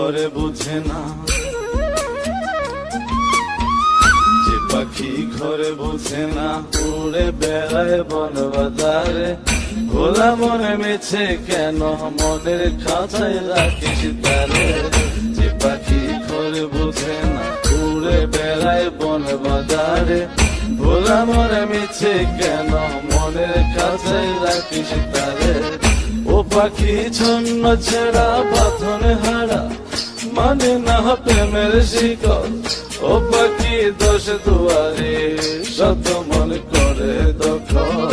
ঘরে বুঝে না, যে পাখি ঘরে বুঝে না, উড়ে বেড়ায় বন বাজারে। ভোলা মনে মিছে কেন মনের খাঁচায় রাখিস তারে, যে পাখি ঘরে বুঝে না, উড়ে বেড়ায় বন বাজারে। ভোলা মনে মিছে কেন মনের খাঁচায় রাখিস তারে। ও পাখি ছন্ন ছেড়া বাঁধন হারা, মানে না প্রেমের শিকল। ও পাখি দোষ দুয়ারে, শত মন করে দখল।